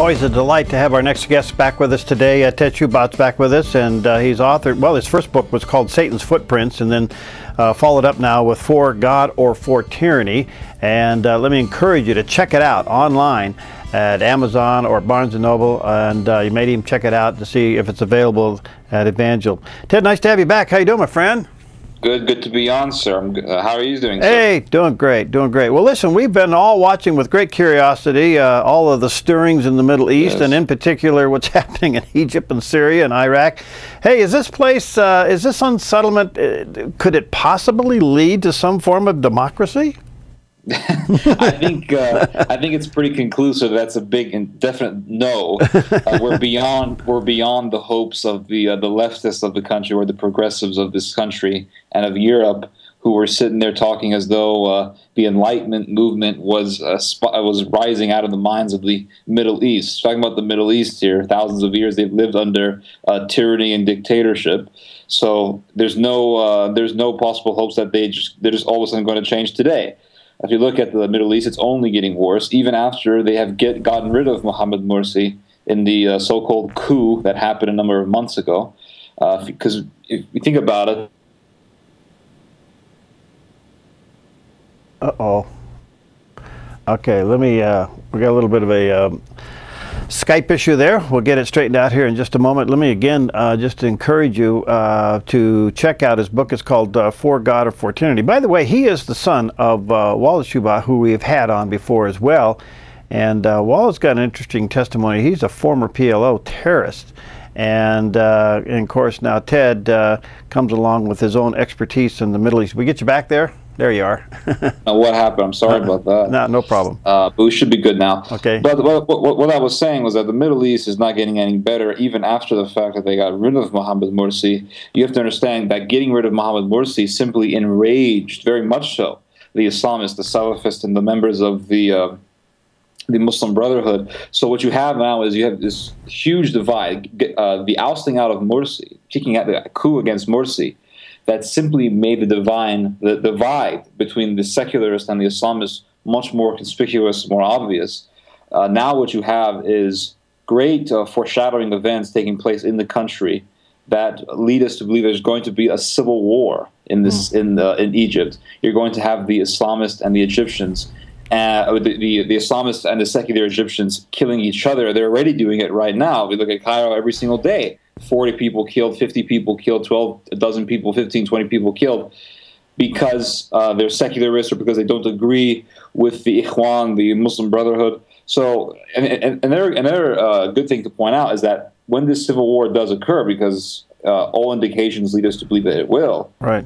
Always a delight to have our next guest back with us today. Ted Shoebat's back with us, and he's authored, well, his first book was called Satan's Footprints, and then followed up now with For God or For Tyranny. And let me encourage you to check it out online at Amazon or Barnes & Noble, and you may even check it out to see if it's available at Evangel. Ted, nice to have you back. How you doing, my friend? Good to be on, sir. How are you doing, sir? Hey, doing great, doing great. Well, listen, we've been all watching with great curiosity all of the stirrings in the Middle East, Yes. and in particular what's happening in Egypt and Syria and Iraq. Hey, is this place, is this unsettlement, could it possibly lead to some form of democracy? I think it's pretty conclusive. That's a big and definite no. We're beyond the hopes of the leftists of the country, or the progressives of this country and of Europe, who were sitting there talking as though the Enlightenment movement was rising out of the minds of the Middle East. Talking about the Middle East here, thousands of years they've lived under tyranny and dictatorship. So there's no possible hopes that they're just all of a sudden going to change today. If you look at the Middle East, it's only getting worse, even after they have gotten rid of Mohammed Morsi in the so-called coup that happened a number of months ago. Because if you think about it... Uh-oh. Okay, let me, we got a little bit of a Skype issue there. We'll get it straightened out here in just a moment. Let me again just encourage you to check out his book. It's called For God or For Tyranny. By the way, he is the son of Wallace Shoebat, who we've had on before as well. And Wallace got an interesting testimony. He's a former PLO terrorist. And of course, now Ted comes along with his own expertise in the Middle East. We get you back there? There you are. What happened? I'm sorry about that. No problem. But we should be good now. Okay. But what I was saying was that the Middle East is not getting any better, even after the fact that they got rid of Mohammed Morsi. You have to understand that getting rid of Mohammed Morsi simply enraged, very much so, the Islamists, the Salafists, and the members of the Muslim Brotherhood. So what you have now is you have this huge divide, the ousting out of Morsi, kicking out the coup against Morsi, that simply made the divide between the secularists and the Islamists much more conspicuous, more obvious. Now what you have is great foreshadowing events taking place in the country that lead us to believe there's going to be a civil war in Egypt. You're going to have the Islamists and the Egyptians, the Islamists and the secular Egyptians killing each other. They're already doing it right now. We look at Cairo every single day. 40 people killed, 50 people killed, 12, a dozen people, 15, 20 people killed, because they're secularists or because they don't agree with the Ikhwan, the Muslim Brotherhood. So, and another good thing to point out is that when this civil war does occur, because all indications lead us to believe that it will, right?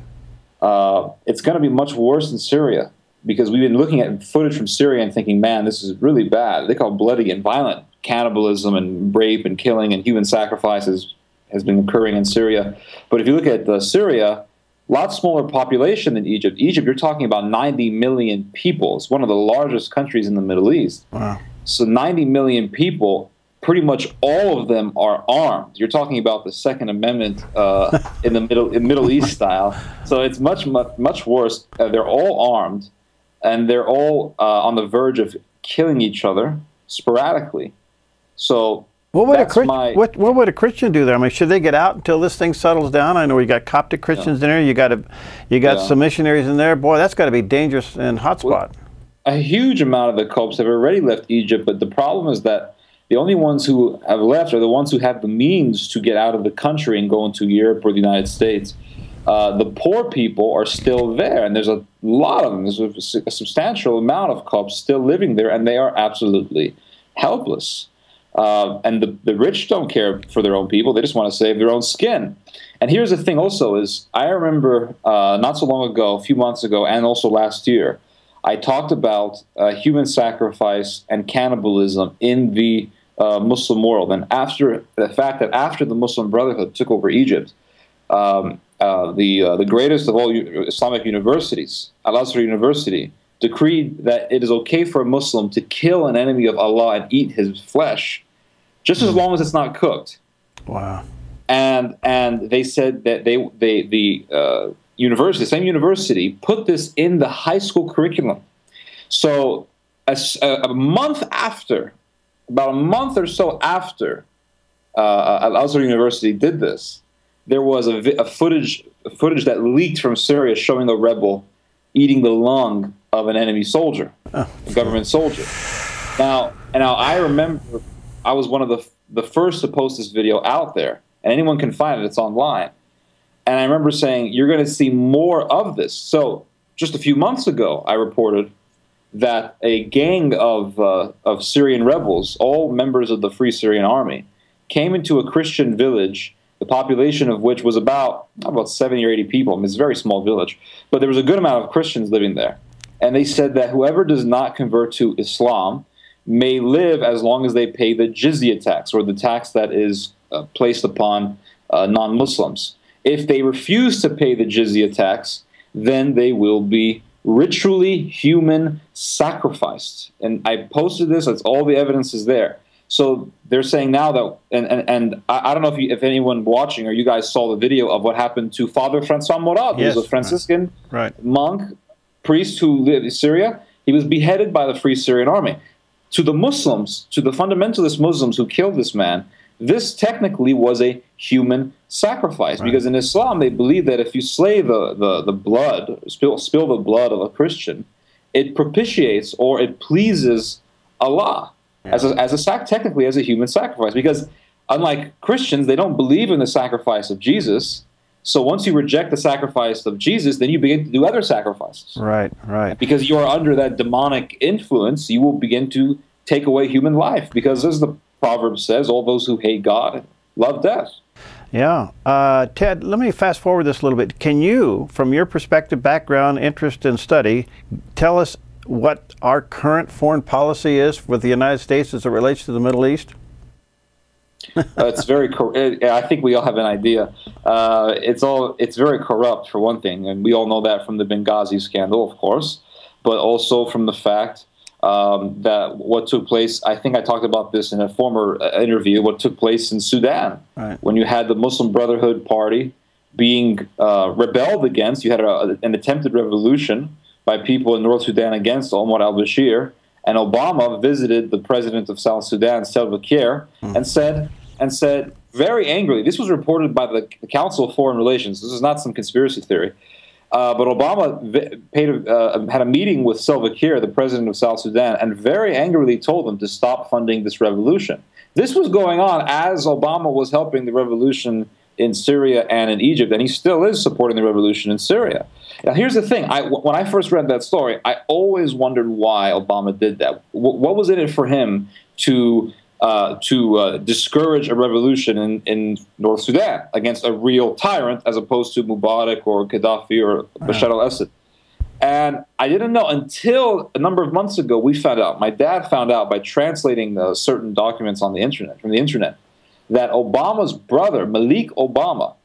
It's going to be much worse in Syria, because we've been looking at footage from Syria and thinking, man, this is really bad. They call it bloody and violent. Cannibalism and rape and killing and human sacrifices has been occurring in Syria. But if you look at Syria, a lot smaller population than Egypt. Egypt, you're talking about 90 million people. It's one of the largest countries in the Middle East. Wow. So 90 million people, pretty much all of them are armed. You're talking about the Second Amendment in the Middle East style. So it's much worse. They're all armed, and they're all on the verge of killing each other sporadically. So what would a Christian do there? I mean, should they get out until this thing settles down? I know you got Coptic Christians in there. You got some missionaries in there. Boy, that's got to be dangerous and hotspot. A huge amount of the Copts have already left Egypt, but the problem is that the only ones who have left are the ones who have the means to get out of the country and go into Europe or the United States. The poor people are still there, and there's a lot of them. There's a substantial amount of Copts still living there, and they are absolutely helpless. And the rich don't care for their own people. They just want to save their own skin. And here's the thing also is, I remember not so long ago, a few months ago, and also last year, I talked about human sacrifice and cannibalism in the Muslim world. And after the fact that after the Muslim Brotherhood took over Egypt, the greatest of all Islamic universities, Al-Azhar University, decreed that it is okay for a Muslim to kill an enemy of Allah and eat his flesh, just as long as it's not cooked. Wow. And they said that the university, the same university, put this in the high school curriculum. So a month after about a month or so after Al-Azhar University did this, there was a footage that leaked from Syria showing a rebel eating the lung of an enemy soldier, a government soldier. Now I remember I was one of the first to post this video out there, and anyone can find it. It's online. And I remember saying, you're going to see more of this. So just a few months ago, I reported that a gang of Syrian rebels, all members of the Free Syrian Army, came into a Christian village, the population of which was about 70 or 80 people. I mean, it's a very small village. But there was a good amount of Christians living there. And they said that whoever does not convert to Islam may live as long as they pay the jizya tax, or the tax that is placed upon non-Muslims. If they refuse to pay the jizya tax, then they will be ritually human sacrificed. And I posted this, that's all the evidence is there. So they're saying now that, and I don't know if anyone watching or you guys saw the video of what happened to Father Francois Morad, who was a Franciscan monk, priest who lived in Syria. He was beheaded by the Free Syrian Army. To the Muslims, to the fundamentalist Muslims who killed this man, this technically was a human sacrifice, because in Islam they believe that if you slay the blood, spill the blood of a Christian, it propitiates or it pleases Allah technically as a human sacrifice. Because unlike Christians, they don't believe in the sacrifice of Jesus. So once you reject the sacrifice of Jesus, then you begin to do other sacrifices. Right. Because you are under that demonic influence, you will begin to take away human life. Because as the proverb says, all those who hate God love death. Yeah. Ted, let me fast forward this a little bit. Can you, from your perspective, background, interest, and study, tell us what our current foreign policy is with the United States as it relates to the Middle East? It's very. I think we all have an idea. It's very corrupt, for one thing, and we all know that from the Benghazi scandal, of course, but also from the fact that what took place. I think I talked about this in a former interview. What took place in Sudan, when you had the Muslim Brotherhood Party being rebelled against, you had an attempted revolution by people in North Sudan against Omar al-Bashir. And Obama visited the president of South Sudan, Salva Kiir, and said very angrily, this was reported by the Council of Foreign Relations, this is not some conspiracy theory, but Obama had a meeting with Salva Kiir, the president of South Sudan, and very angrily told him to stop funding this revolution. This was going on as Obama was helping the revolution in Syria and in Egypt, and he still is supporting the revolution in Syria. Now, here's the thing. When I first read that story, I always wondered why Obama did that. What was in it for him to discourage a revolution in North Sudan against a real tyrant, as opposed to Mubarak or Gaddafi or Bashar al-Assad? And I didn't know until a number of months ago. We found out. My dad found out by translating certain documents on the internet, that Obama's brother, Malik Obama,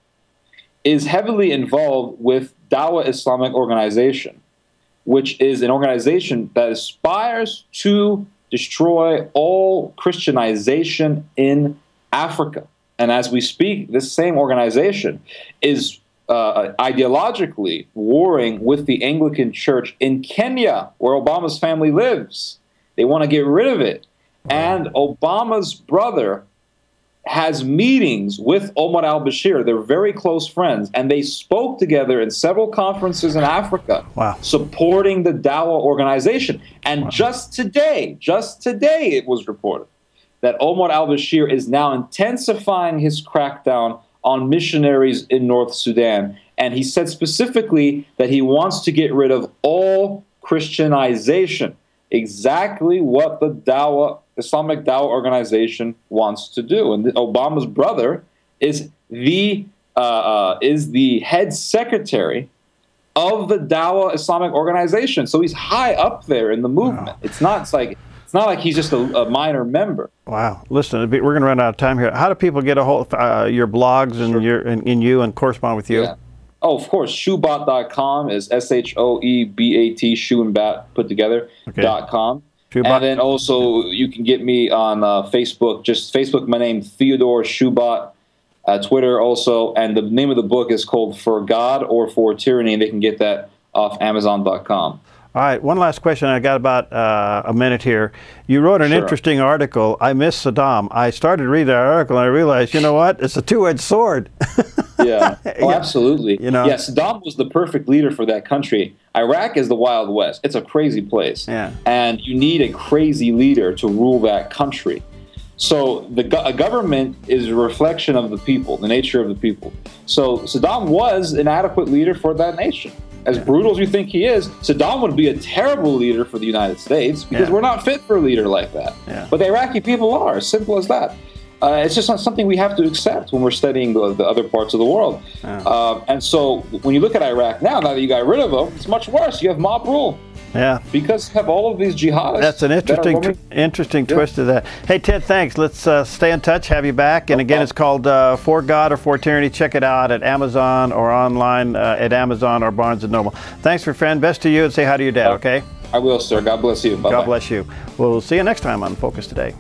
is heavily involved with Dawah Islamic Organization, which is an organization that aspires to destroy all Christianization in Africa. And as we speak, this same organization is ideologically warring with the Anglican Church in Kenya, where Obama's family lives. They want to get rid of it. And Obama's brother has meetings with Omar al-Bashir. They're very close friends, and they spoke together in several conferences in Africa, supporting the Dawah organization. And just today it was reported that Omar al-Bashir is now intensifying his crackdown on missionaries in North Sudan. And he said specifically that he wants to get rid of all Christianization, exactly what the Islamic Dawah organization wants to do. And Obama's brother is the head secretary of the Dawah Islamic organization. So he's high up there in the movement. It's not like he's just a minor member. Wow. Listen, we're going to run out of time here. How do people get a hold of your blogs and you and correspond with you? Yeah. Oh, of course. Shoebat.com is Shoebat, shoe and bat put together, .com. And then also you can get me on Facebook, just Facebook, my name, Theodore Shoebat, Twitter also. And the name of the book is called For God or For Tyranny, and they can get that off Amazon.com. All right, one last question. I got about a minute here. You wrote an interesting article. I miss Saddam. I started reading that article and I realized, you know what? It's a two-edged sword. Yeah. Oh, absolutely. You know? Yeah, Saddam was the perfect leader for that country. Iraq is the Wild West. It's a crazy place. Yeah. And you need a crazy leader to rule that country. So a government is a reflection of the people, the nature of the people. So Saddam was an adequate leader for that nation. As brutal as you think he is, Saddam would be a terrible leader for the United States because we're not fit for a leader like that. Yeah. But the Iraqi people are, as simple as that. It's just not something we have to accept when we're studying the other parts of the world. And so when you look at Iraq now that you got rid of them, it's much worse. You have mob rule. Yeah. Because you have all of these jihadists. That's an interesting twist to that. Hey, Ted, thanks. Let's stay in touch, have you back. And again, it's called For God or For Tyranny. Check it out at Amazon or online at Amazon or Barnes & Noble. Thanks, my friend. Best to you, and say hi to your dad, okay? I will, sir. God bless you. Bye-bye. God bless you. We'll see you next time on Focus Today.